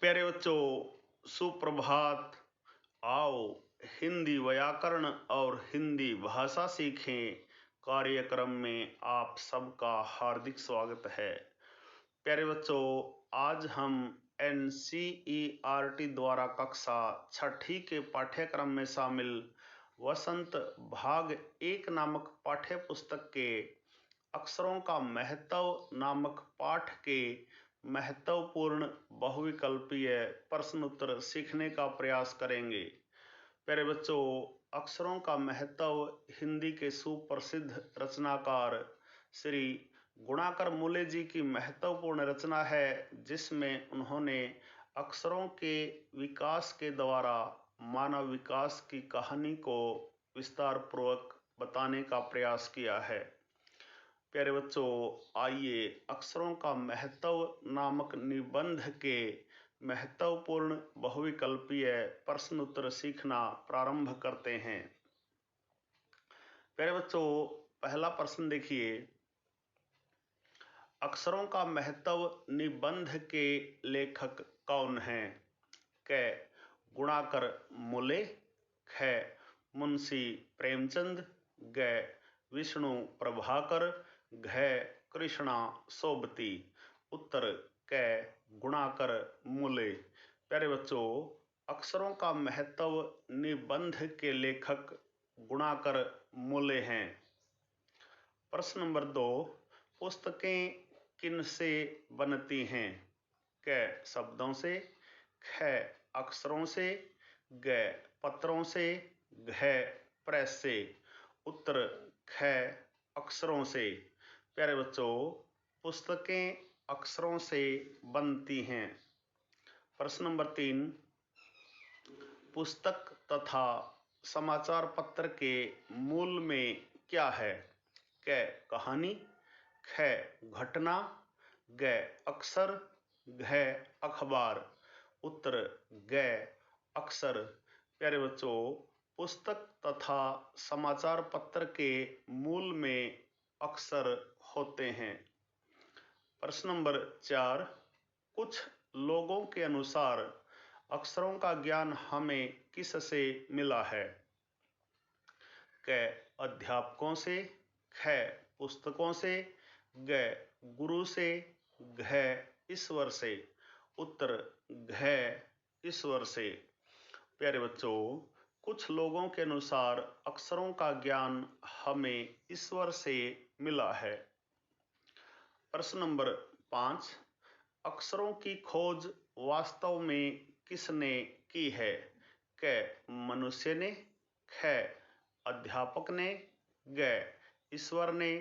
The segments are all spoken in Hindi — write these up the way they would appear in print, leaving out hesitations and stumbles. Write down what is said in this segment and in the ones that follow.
प्यारे बच्चों, सुप्रभात। आओ हिंदी व्याकरण और हिंदी भाषा सीखें कार्यक्रम में आप सबका हार्दिक स्वागत है। प्यारे बच्चों, आज हम NCERT द्वारा कक्षा छठी के पाठ्यक्रम में शामिल वसंत भाग 1 नामक पाठ्य पुस्तक के अक्षरों का महत्व नामक पाठ के महत्वपूर्ण बहुविकल्पीय प्रश्न उत्तर सीखने का प्रयास करेंगे। प्यारे बच्चों, अक्षरों का महत्व हिंदी के सुप्रसिद्ध रचनाकार श्री गुणाकर मूले जी की महत्वपूर्ण रचना है, जिसमें उन्होंने अक्षरों के विकास के द्वारा मानव विकास की कहानी को विस्तार पूर्वक बताने का प्रयास किया है। प्यारे बच्चों, आइए अक्षरों का महत्व नामक निबंध के महत्वपूर्ण बहुविकल्पीय प्रश्न उत्तर सीखना प्रारंभ करते हैं। प्यारे बच्चों, पहला प्रश्न देखिए। अक्षरों का महत्व निबंध के लेखक कौन हैं? क. गुणाकर मूले। ख. मुंशी प्रेमचंद। ग. विष्णु प्रभाकर। घ. कृष्णा सोबती। उत्तर क. गुणाकर मूले। प्यारे बच्चों, अक्षरों का महत्व निबंध के लेखक गुणाकर मूले हैं। प्रश्न नंबर 2, पुस्तकें किनसे बनती हैं? क. शब्दों से। ख. अक्षरों से। ग. पत्रों से। घ. प्रेस से। उत्तर ख. अक्षरों से। प्यारे बच्चों, पुस्तकें अक्षरों से बनती हैं। प्रश्न नंबर 3, पुस्तक तथा समाचार पत्र के मूल में क्या है? क. कहानी। ख. घटना। ग. अक्षर। घ. अखबार। उत्तर ग. अक्षर। प्यारे बच्चों, पुस्तक तथा समाचार पत्र के मूल में अक्षर होते हैं। प्रश्न नंबर 4, कुछ लोगों के अनुसार अक्षरों का ज्ञान हमें किससे मिला है? क. अध्यापकों से। ख. पुस्तकों से। ग. गुरु से। घ. ईश्वर से। उत्तर घ. ईश्वर से। प्यारे बच्चों, कुछ लोगों के अनुसार अक्षरों का ज्ञान हमें ईश्वर से मिला है। प्रश्न नंबर 5, अक्षरों की खोज वास्तव में किसने की है? क. मनुष्य ने। ख. अध्यापक ने। ग. ईश्वर ने।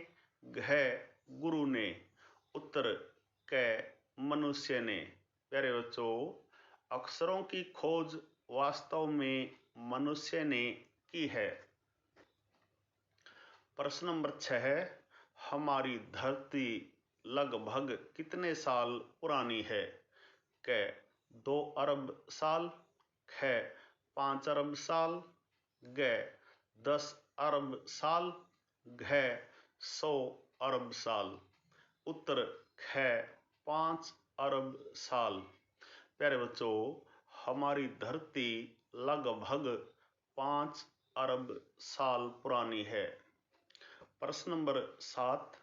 घ. गुरु ने। उत्तर क. मनुष्य ने। प्यारे बच्चों, अक्षरों की खोज वास्तव में मनुष्य ने की है। प्रश्न नंबर 6, हमारी धरती लगभग कितने साल पुरानी है? क. 2 अरब साल। ख. 5 अरब साल। ग. 10 अरब साल। घ. 100 अरब साल। उत्तर ख. 5 अरब साल। प्यारे बच्चों, हमारी धरती लगभग 5 अरब साल पुरानी है। प्रश्न नंबर 7,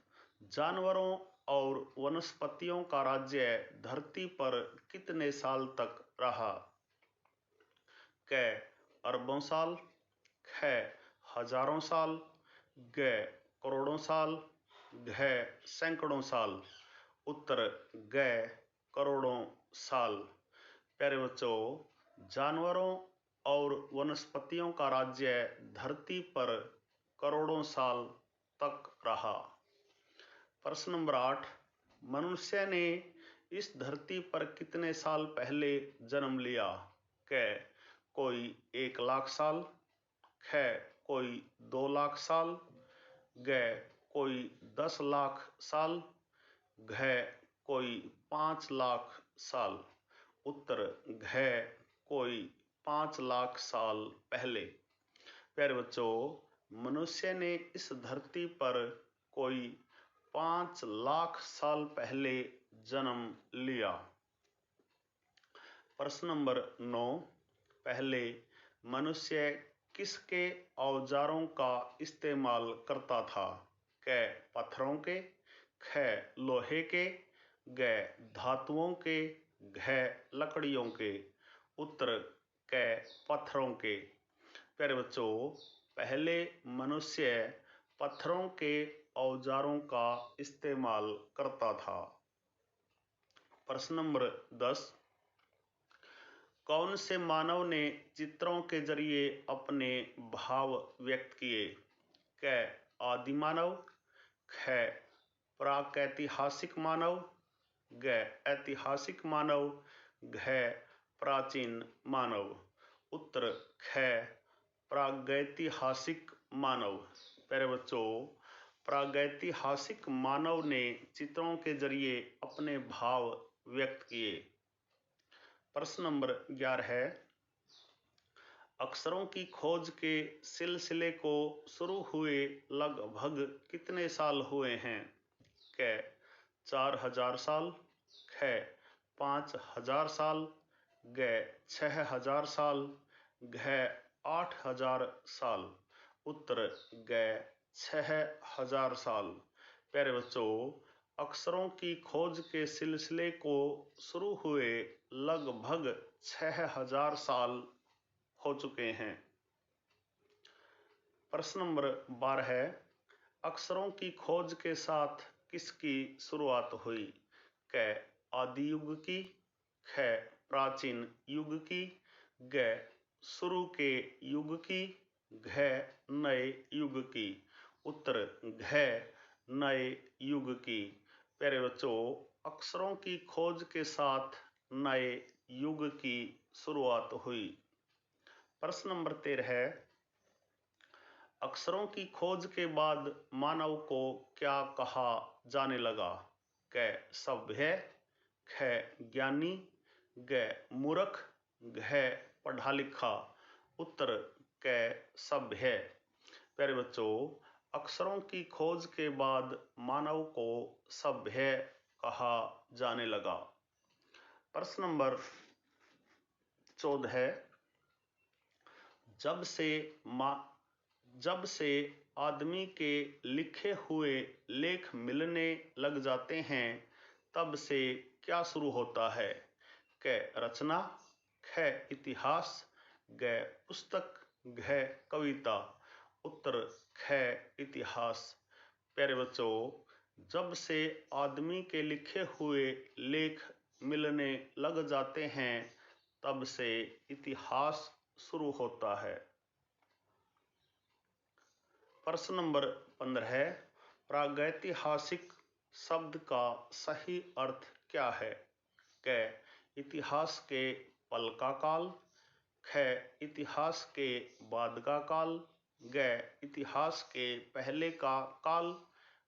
जानवरों और वनस्पतियों का राज्य धरती पर कितने साल तक रहा? क. अरबों साल। ख. हजारों साल। ग. करोड़ों साल। घ. सैकड़ों साल। उत्तर ग. करोड़ों साल। प्यारे बच्चों, जानवरों और वनस्पतियों का राज्य धरती पर करोड़ों साल तक रहा। प्रश्न नंबर 8, मनुष्य ने इस धरती पर कितने साल पहले जन्म लिया? क. कोई 1 लाख साल। ख. कोई 2 लाख साल। ग. कोई 10 लाख साल। घ. कोई 5 लाख साल। उत्तर घ. कोई 5 लाख साल पहले। प्यारे बच्चों, मनुष्य ने इस धरती पर कोई 5 लाख साल पहले जन्म लिया। प्रश्न नंबर 9, पहले मनुष्य किसके औजारों का इस्तेमाल करता था? क पत्थरों के, ख लोहे के, ग धातुओं के, घ लकड़ियों के। उत्तर क पत्थरों के। प्यारे बच्चों, पहले मनुष्य पत्थरों के औजारों का इस्तेमाल करता था। प्रश्न नंबर 10, कौन से मानव ने चित्रों के जरिए अपने भाव व्यक्त किए? क आदि मानव, ख प्रागैतिहासिक मानव, ग ऐतिहासिक मानव, घ प्राचीन मानव। उत्तर ख प्रागैतिहासिक मानव। प्यारे बच्चों, प्रागैतिहासिक मानव ने चित्रों के जरिए अपने भाव व्यक्त किए। प्रश्न नंबर 11 है, अक्षरों की खोज के सिलसिले को शुरू हुए लगभग कितने साल हुए हैं? क 4000 साल, ख 5000 साल, ग 6000 साल, घ 8000 साल। उत्तर ग 6000 साल। प्यारे बच्चों, अक्षरों की खोज के सिलसिले को शुरू हुए लगभग 6000 साल हो चुके हैं। प्रश्न नंबर 12 है, अक्षरों की खोज के साथ किसकी शुरुआत हुई? क आदि युग की, ख प्राचीन युग की, ग शुरू के युग की, घ नए युग की। उत्तर घ नए युग की। प्यारे बच्चों, अक्षरों की खोज के साथ नए युग की शुरुआत हुई। प्रश्न नंबर 13 है, अक्षरों की खोज के बाद मानव को क्या कहा जाने लगा? क सभ्य, ख ज्ञानी, ग मूर्ख, घ पढ़ा लिखा। उत्तर क सभ्य। प्यारे बच्चों, अक्षरों की खोज के बाद मानव को सभ्य कहा जाने लगा। प्रश्न नंबर 14 है, जब से आदमी के लिखे हुए लेख मिलने लग जाते हैं तब से क्या शुरू होता है? क रचना, ख इतिहास, ग पुस्तक, घ कविता। उत्तर ख इतिहास। प्यारे बच्चों, जब से आदमी के लिखे हुए लेख मिलने लग जाते हैं तब से इतिहास शुरू होता है। प्रश्न नंबर 15 है, प्रागैतिहासिक शब्द का सही अर्थ क्या है? क इतिहास के पल का काल, ख इतिहास के बाद का काल, ग इतिहास के पहले का काल,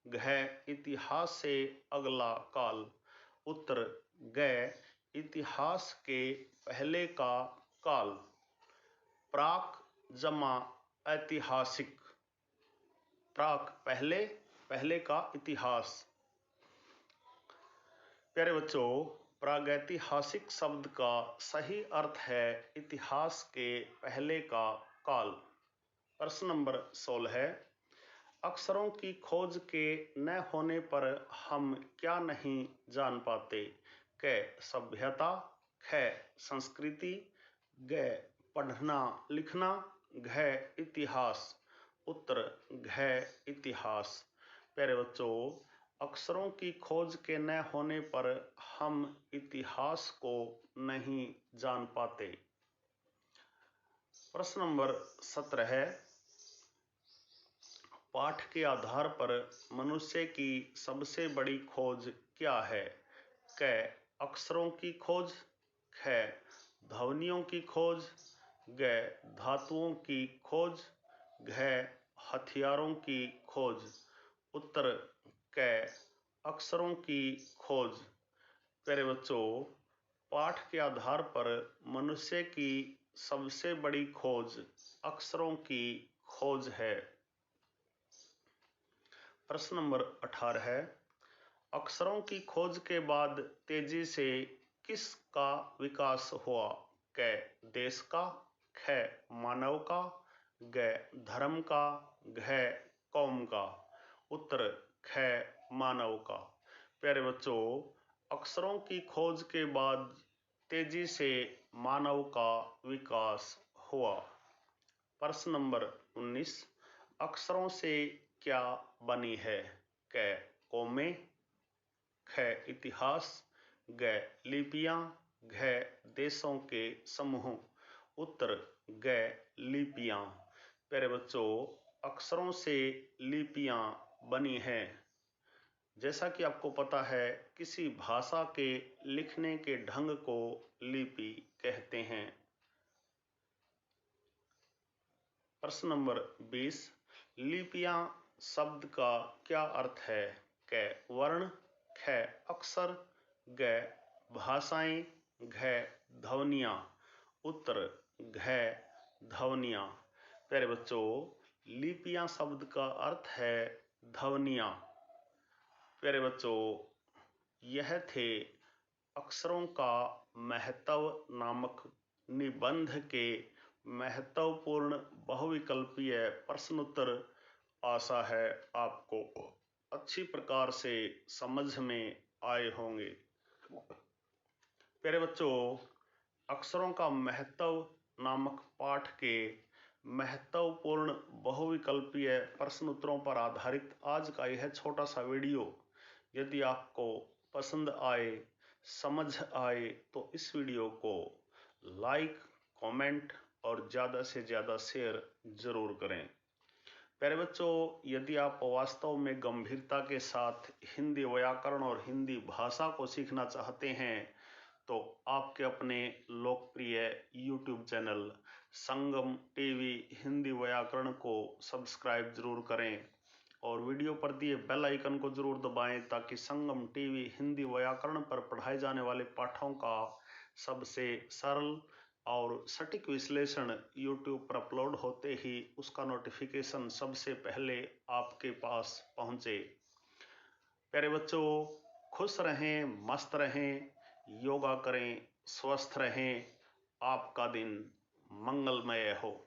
घ इतिहास से अगला काल। उत्तर ग इतिहास के पहले का काल। प्राक जमा ऐतिहासिक, प्राक पहले, पहले का इतिहास। प्यारे बच्चों, प्रागैतिहासिक शब्द का सही अर्थ है इतिहास के पहले का काल। प्रश्न नंबर 16 है, अक्षरों की खोज के न होने पर हम क्या नहीं जान पाते? क सभ्यता, ख संस्कृति, ग पढ़ना लिखना, घ इतिहास। उत्तर घ इतिहास। प्यारे बच्चों, अक्षरों की खोज के न होने पर हम इतिहास को नहीं जान पाते। प्रश्न नंबर 17 है, पाठ के आधार पर मनुष्य की सबसे बड़ी खोज क्या है? क अक्षरों की खोज, ख ध्वनियों की खोज, ग धातुओं की खोज, घ हथियारों की खोज। उत्तर क अक्षरों की खोज। प्यारे बच्चों, पाठ के आधार पर मनुष्य की सबसे बड़ी खोज अक्षरों की खोज है। प्रश्न नंबर 18 है, अक्षरों की खोज के बाद तेजी से किसका विकास हुआ? क देश का, ख मानव का, ग धर्म का, घ कौम का। उत्तर ख मानव का। प्यारे बच्चों, अक्षरों की खोज के बाद तेजी से मानव का विकास हुआ। प्रश्न नंबर 19, अक्षरों से क्या बनी है? क कौमें, ख इतिहास, ग लिपियां, घ देशों के समूह। उत्तर ग लिपियां। प्यारे बच्चों, अक्षरों से लिपियां बनी हैं। जैसा कि आपको पता है, किसी भाषा के लिखने के ढंग को लिपि कहते हैं। प्रश्न नंबर 20, लिपियां शब्द का क्या अर्थ है? क वर्ण, ख अक्षर, ग भाषाएं, घ ध्वनियां। उत्तर घ ध्वनियां। प्यारे बच्चों, लिपियां शब्द का अर्थ है ध्वनियां। प्यारे बच्चों, यह थे अक्षरों का महत्व नामक निबंध के महत्वपूर्ण बहुविकल्पीय प्रश्नोत्तर। आशा है आपको अच्छी प्रकार से समझ में आए होंगे। प्यारे बच्चों, अक्षरों का महत्व नामक पाठ के महत्वपूर्ण बहुविकल्पीय प्रश्नोत्तरों पर आधारित आज का यह छोटा सा वीडियो यदि आपको पसंद आए, समझ आए, तो इस वीडियो को लाइक, कमेंट और ज़्यादा से ज़्यादा शेयर जरूर करें। प्यारे बच्चों, यदि आप वास्तव में गंभीरता के साथ हिंदी व्याकरण और हिंदी भाषा को सीखना चाहते हैं, तो आपके अपने लोकप्रिय YouTube चैनल संगम टीवी हिंदी व्याकरण को सब्सक्राइब जरूर करें और वीडियो पर दिए बेल आइकन को जरूर दबाएं, ताकि संगम टीवी हिंदी व्याकरण पर पढ़ाए जाने वाले पाठों का सबसे सरल और सटीक विश्लेषण YouTube पर अपलोड होते ही उसका नोटिफिकेशन सबसे पहले आपके पास पहुंचे। प्यारे बच्चों, खुश रहें, मस्त रहें, योगा करें, स्वस्थ रहें। आपका दिन मंगलमय हो।